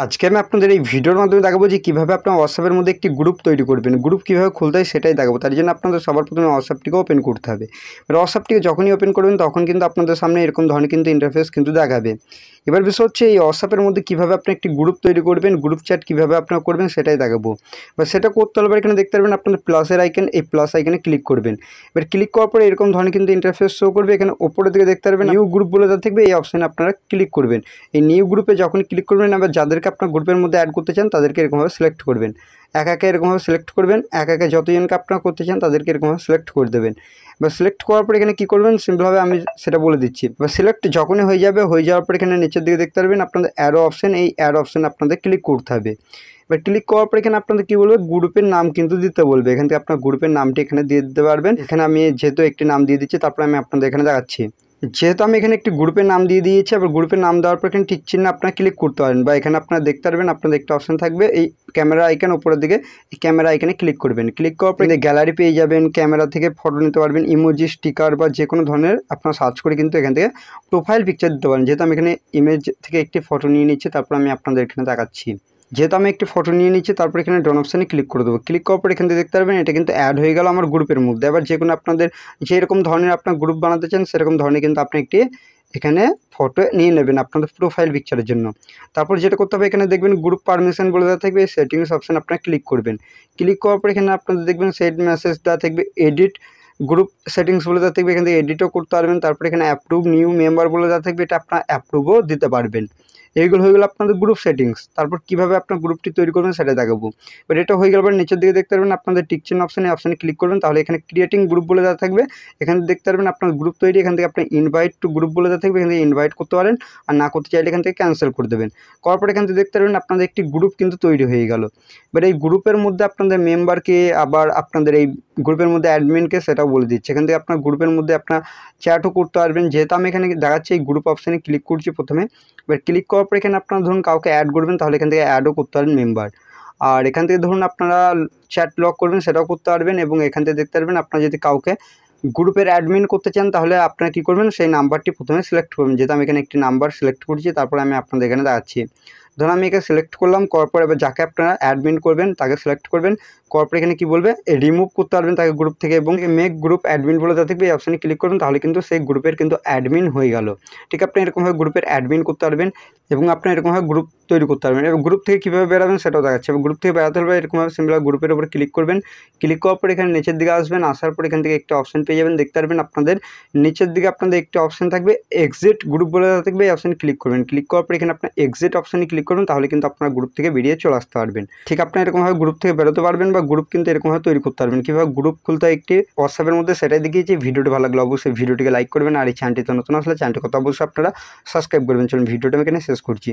আজকে আমি আপনাদের এই ভিডিওর মাধ্যমে দেখাবো যে কীভাবে আপনার হোয়াটসঅ্যাপের মধ্যে একটি গ্রুপ তৈরি করবেন। গ্রুপ কীভাবে খুলতে হয় সেটাই দেখাবো। তার জন্য আপনাদের সবার প্রথমে হোয়াটসঅ্যাপটিকে ওপেন করতে হবে। এবার হোয়াটসঅ্যাপটিকে যখনই ওপেন করবেন তখন কিন্তু আপনাদের সামনে এরকম ধরনের কিন্তু ইন্টারফেস কিন্তু দেখাবে। এবার বিষয় হচ্ছে এই হোয়াটসঅ্যাপের মধ্যে কীভাবে আপনি একটি গ্রুপ তৈরি করবেন, গ্রুপ চ্যাট কীভাবে আপনারা করবেন সেটাই দেখাবো। বা সেটা করতে হলে এখানে দেখতে পারবেন আপনাদের প্লাসের আইকন, এই প্লাস আইকনে ক্লিক করবেন। এবার ক্লিক করার পরে এরকম ধরনের কিন্তু ইন্টারফেস শো করবে। এখানে ওপরের দিকে দেখতে পারবেন নিউ গ্রুপ বলে থাকবে, এই অপশানে আপনারা ক্লিক করবেন। এই নিউ গ্রুপে যখনই ক্লিক করবেন আবার যাদেরকে আপনার গ্রুপের মধ্যে অ্যাড করতে চান তাদেরকে এরকমভাবে সিলেক্ট করবেন। একে এরকমভাবে সিলেক্ট করবেন, একে যতজনকে আপনারা করতে চান তাদেরকে এরকমভাবে সিলেক্ট করে দেবেন। বা সিলেক্ট করার পর এখানে কী করবেন সিম্পলভাবে আমি সেটা বলে দিচ্ছি। বা সিলেক্ট যখনই হয়ে যাওয়ার পর এখানে নিচের দিকে দেখতে পারবেন আপনাদের অ্যারো অপশান, এই অ্যারো অপশান আপনাদের ক্লিক করতে হবে। এবার ক্লিক করার পর এখানে আপনাদের কী বলবে, গ্রুপের নাম কিন্তু দিতে বলবে। এখান থেকে আপনার গ্রুপের নামটি এখানে দিয়ে দিতে পারবেন। এখানে আমি যেহেতু একটি নাম দিয়ে দিচ্ছি, তারপরে আমি আপনাদের এখানে দেখাচ্ছি। যেহেতু আমি এখানে একটি গ্রুপের নাম দিয়ে দিয়েছি, আবার গ্রুপের নাম দেওয়ার পর এখানে টিক চিহ্ন আপনারা ক্লিক করতে পারেন। বা এখানে আপনারা দেখতে পারবেন আপনাদের একটা অপশান থাকবে এই ক্যামেরা আইকন উপরের দিকে, এই ক্যামেরা আইকনে ক্লিক করবেন। ক্লিক করার পর গ্যালারি পেয়ে যাবেন, ক্যামেরা থেকে ফটো নিতে পারবেন, ইমোজি, স্টিকার বা যে কোনো ধরনের আপনারা সার্চ করে কিন্তু এখান থেকে প্রোফাইল পিকচার দিতে পারেন। যেহেতু আমি এখানে ইমেজ থেকে একটি ফটো নিয়ে নিচ্ছি, তারপর আমি আপনাদের এখানে দেখাচ্ছি। যেহেতু আমি একটি ফটো নিয়ে নিচ্ছি, তারপর এখানে ডন অপশানে ক্লিক করে দেবো। ক্লিক করার পর এখান থেকে দেখতে পারবেন এটা কিন্তু অ্যাড হয়ে গেল আমার গ্রুপের মধ্যে। এবার যে কোনো আপনাদের যেরকম ধরনের আপনার গ্রুপ বানাতে চান সেরকম ধরনের কিন্তু আপনি একটি এখানে ফটো নিয়ে নেবেন আপনাদের প্রোফাইল পিকচারের জন্য। তারপর যেটা করতে হবে এখানে দেখবেন গ্রুপ পারমিশন বলে দেওয়া থাকবে, সেটিংস অপশান আপনারা ক্লিক করবেন। ক্লিক করার পর এখানে আপনাদের দেখবেন সেট মেসেজ দেওয়া থাকবে, এডিট গ্রুপ সেটিংস বলে দেওয়া থাকবে, এখান থেকে এডিটও করতে পারবেন। তারপর এখানে অ্যাপ্রুভ নিউ মেম্বার বলে দেওয়া থাকবে, এটা আপনার অ্যাপ্রুভও দিতে পারবেন। এইগুলো হয়ে গেলো আপনাদের গ্রুপ সেটিংস। তারপর কীভাবে আপনার গ্রুপটি তৈরি করবেন সেটা দেখাবো। এবার এটা হয়ে গেল পর নিচের দিকে দেখতে পারবেন আপনাদের টিক চিহ্ন অপশানে ক্লিক করবেন, তাহলে এখানে ক্রিয়েটিং গ্রুপ বলে দেওয়া থাকবে। এখানে দেখতে পারবেন আপনার গ্রুপ তৈরি, এখান থেকে আপনি ইনভাইট টু গ্রুপ বলে দেওয়া থাকবে, এখান থেকে ইনভাইট করতে পারেন। আর না করতে চাইলে এখান থেকে ক্যান্সেল করে দেবেন। করার পর এখান থেকে দেখতে পারবেন আপনাদের একটি গ্রুপ কিন্তু তৈরি হয়ে গেল। এবার এই গ্রুপের মধ্যে আপনাদের মেম্বারকে, আবার আপনাদের এই গ্রুপের মধ্যে অ্যাডমিনকে সেটাও বলে দিচ্ছে। এখান থেকে আপনার গ্রুপের মধ্যে আপনার চ্যাটও করতে পারবেন। যেহেতু আমি এখানে দেখাচ্ছি এই গ্রুপ অপশানে ক্লিক করছি প্রথমে। এবার ক্লিক করার পর এখানে আপনারা ধরুন কাউকে অ্যাড করবেন, তাহলে এখান থেকে অ্যাডও করতে পারবেন মেম্বার। আর এখান থেকে ধরুন আপনারা চ্যাট লক করবেন, সেটাও করতে পারবেন। এবং এখান থেকে দেখতে পারবেন আপনারা যদি কাউকে গ্রুপের অ্যাডমিন করতে চান তাহলে আপনারা কী করবেন, সেই নাম্বারটি প্রথমে সিলেক্ট করবেন। যেহেতু আমি এখানে একটি নাম্বার সিলেক্ট করছি, তারপরে আমি আপনাদের এখানে দেখাচ্ছি। ধরুন আমি এখানে সিলেক্ট করলাম, করার পর এবার যাকে আপনারা অ্যাডমিন করবেন তাকে সিলেক্ট করবেন। করার পর এখানে কী বলবে, রিমুভ করতে পারবেন তাকে গ্রুপ থেকে, এবং মেক গ্রুপ অ্যাডমিন বলে দেওয়া থাকবে, এই অপশানে ক্লিক করবেন, তাহলে কিন্তু সেই গ্রুপের কিন্তু অ্যাডমিন হয়ে গেল। ঠিক আপনি এরকমভাবে গ্রুপের অ্যাডমিন করতে পারবেন এবং আপনি এরকমভাবে গ্রুপ তৈরি করতে পারবেন। এবং গ্রুপ থেকে কীভাবে বেরাবেন সেটাও দেখাচ্ছে। এবং গ্রুপ থেকে বেরাতে হলে এরকমভাবে সিম্পল গ্রুপের উপর ক্লিক করবেন। ক্লিক করার পর এখানে নিচের দিকে আসবেন, আসার পর এখান থেকে একটা অপশান পেয়ে যাবেন। দেখতে পারবেন আপনাদের নিচের দিকে আপনাদের একটি অপশান থাকবে এক্সিট গ্রুপ বলে দেওয়া থাকবে, এই অপশানে ক্লিক করবেন। ক্লিক করার পর এখানে আপনার এক্সিট অপশানে ক্লিক করবেন, তাহলে কিন্তু আপনার গ্রুপ থেকে বেরিয়ে চলে আসতে পারবেন। ঠিক আপনি এরকমভাবে গ্রুপ থেকে বেরোতে পারবেন বা গ্রুপ কিন্তু এরকমভাবে তৈরি করতে পারবেন। কীভাবে গ্রুপ খুলতে হয় একটি হোয়াটসঅ্যাপের মধ্যে সেটাই দেখিয়েছি। ভিডিওটি ভালো লাগলে অবশ্যই ভিডিওটিকে লাইক করবেন, আর এই চ্যানেলটিতে নতুন আসলে চ্যানেলটি কথা অবশ্যই আপনারা সাবস্ক্রাইব করবেন। চলুন ভিডিওটা আমি এখানে শেষ করছি।